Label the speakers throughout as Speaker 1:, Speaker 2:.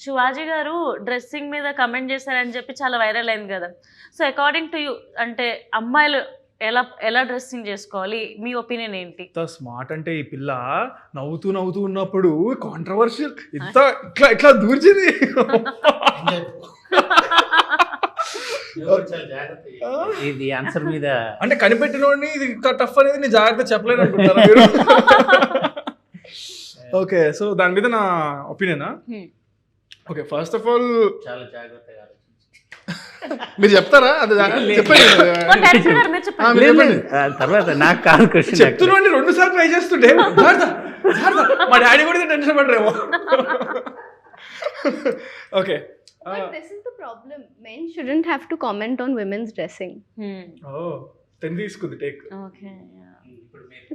Speaker 1: శివాజీ గారు డ్రెస్సింగ్ మీద కమెంట్ చేశారని చెప్పి చాలా వైరల్ అయింది కదా. సో అకార్డింగ్ టు యూ అంటే అమ్మాయిలు ఎలా ఎలా డ్రెస్సింగ్ చేసుకోవాలి, మీ ఒపీనియన్ ఏంటి?
Speaker 2: ఇంత స్మార్ట్ అంటే ఈ పిల్ల నవ్వుతూ నవ్వుతూ ఉన్నప్పుడు కాంట్రవర్షియల్ ఇంత ఇట్లా ఇట్లా దూర్చింది.
Speaker 3: ఇది ఆన్సర్ మీద
Speaker 2: అంటే కనిపెట్టినోడిని ఇది టఫ్ అనేది నేను జాగ్రత్త చెప్పలేను అనుకుంటారా మీరు? ఓకే, సో దాని మీద నా ఒపీనియనా? ఓకే, ఫస్ట్ ఆఫ్ ఆల్
Speaker 3: చాలా జాగ్రత్తగా
Speaker 2: మీరు చెప్తారా? అది చెప్పండి.
Speaker 3: తర్వాత నాకు కాదు క్వశ్చన్.
Speaker 2: చెప్తున్నాండి 2 సార్లు ట్రై చేస్తుంటే మా డాడీ కూడా టెన్షన్ పడరేమో. Okay.
Speaker 4: But this is the problem. Men shouldn't have to comment on women's dressing.
Speaker 2: Oh, 10 తీసుకుంది take.
Speaker 1: Okay,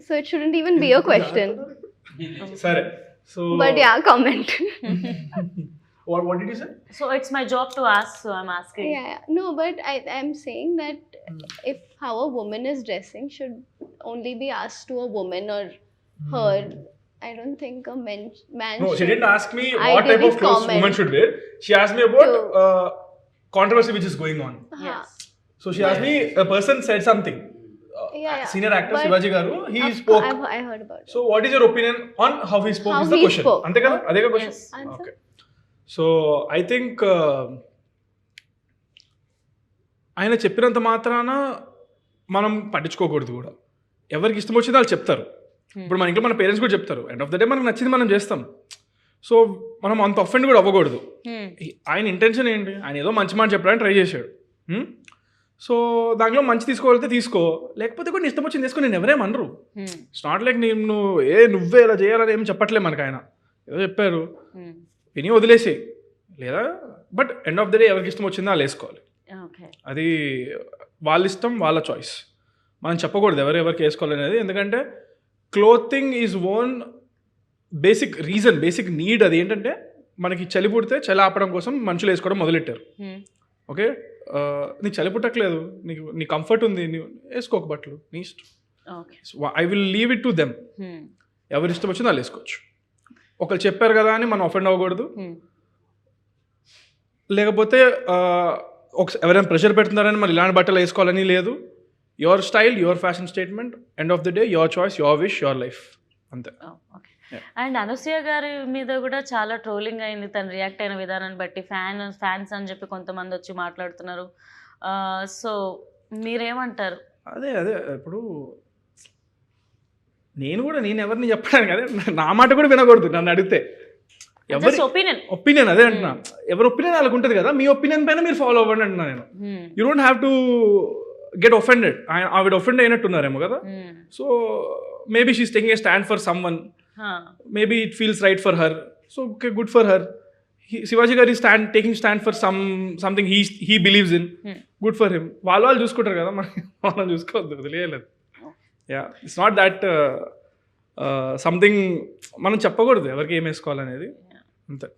Speaker 4: So it shouldn't even be a question.
Speaker 2: సరే. So
Speaker 4: But yeah, comment.
Speaker 2: what did you say?
Speaker 1: So it's my job to ask, so I'm asking.
Speaker 4: Yeah. No, but I'm saying that if how a woman is dressing should only be asked to a woman or her. I don't think a man
Speaker 2: No, she didn't ask me
Speaker 4: I
Speaker 2: what type of
Speaker 4: didn't
Speaker 2: clothes
Speaker 4: comment.
Speaker 2: women should wear. She asked me about controversy which is going on.
Speaker 1: Yes.
Speaker 2: So she asked me, a person said something.
Speaker 4: Yeah.
Speaker 2: Senior actor
Speaker 4: But
Speaker 2: Shivaji Garu, he
Speaker 4: Of
Speaker 2: spoke.
Speaker 4: I heard about it.
Speaker 2: So what is your opinion on how he spoke
Speaker 4: How
Speaker 2: is the
Speaker 4: he
Speaker 2: question.
Speaker 4: spoke.
Speaker 2: Ante kada? Adega question.
Speaker 1: Yes.
Speaker 4: Answer.
Speaker 2: Okay. So I think ఆయన చెప్పినంత మాత్రాన మనం పట్టించుకోకూడదు కూడా. ఎవరికి ఇష్టం వచ్చిందో వాళ్ళు చెప్తారు. ఇప్పుడు మన ఇంట్లో మన పేరెంట్స్ కూడా చెప్తారు. ఎండ్ ఆఫ్ ద డే మనకు నచ్చింది మనం చేస్తాం. సో మనం అంత అఫెండ్ కూడా అవ్వకూడదు. ఆయన ఇంటెన్షన్ ఏంటి? ఆయన ఏదో మంచి మాట చెప్పడానికి ట్రై చేశాడు. సో దాంట్లో మంచి తీసుకోవాలంటే తీసుకో, లేకపోతే కూడా ఇష్టం వచ్చింది తీసుకో. నేను ఎవరేమనరు. ఇట్స్ నాట్ లైక్ నేను నువ్వే ఇలా చేయాలని ఏం చెప్పట్లే మనకు. ఆయన ఏదో చెప్పారు, విని వదిలేసి లేదా. But end of the day ఎవరికి ఇష్టం వచ్చిందో వాళ్ళు వేసుకోవాలి. అది వాళ్ళ ఇష్టం, వాళ్ళ చాయిస్. మనం చెప్పకూడదు ఎవరెవరికి వేసుకోవాలి అనేది. ఎందుకంటే clothing is own basic reason, basic need. అది ఏంటంటే మనకి చలి పుడితే చలి ఆపడం కోసం మనుషులు వేసుకోవడం మొదలెట్టారు. ఓకే, నీకు చలి పుట్టట్లేదు, నీ కంఫర్ట్ ఉంది, నీవు వేసుకోక బట్టలు నీ ఇష్టం. I will leave it to them. ఎవరి ఇష్టం వచ్చిందో వాళ్ళు వేసుకోవచ్చు. ఒకరు చెప్పారు కదా అని మనం అఫెండ్ అవ్వకూడదు. లేకపోతే ఎవరైనా ప్రెషర్ పెడుతున్నారని మరి ఇలాంటి బట్టలు వేసుకోవాలని లేదు. Your style, your fashion statement, end of the day your choice, your wish, your life, అంతే.
Speaker 1: అండ్ అనసూయ గారి మీద కూడా చాలా ట్రోలింగ్ అయింది తను రియాక్ట్ అయిన విధానాన్ని బట్టి. ఫ్యాన్స్ అని చెప్పి కొంతమంది వచ్చి మాట్లాడుతున్నారు. సో మీరేమంటారు?
Speaker 2: అదే ఇప్పుడు నేను ఎవరిని చెప్పడానికి, అదే నా మాట కూడా వినకూడదు నన్ను అడిగితే. ఎవరి ఒపీనియన్ అదే అంటున్నా. ఎవరి ఒపీనియన్ వాళ్ళకు ఉంటుంది కదా. మీ ఒపీనియన్ పైన మీరు ఫాలో అవ్వండి అంటున్నా నేను. You don't have to get offended. ఆవిడ ఒఫెండ్ అయినట్టున్నారేమో కదా. So maybe she's taking a stand for someone. Maybe it feels right for her. So okay, good for her. Shivaji Garu is taking stand for something he believes in. Good for him. వాళ్ళు చూసుకుంటారు కదా, మనం చూసుకోవద్దు, వదిలేయలేదు. Yeah, it's not that something మనం చెప్పకూడదు ఎవరికి ఏం వేసుకోవాలనేది, అంతే.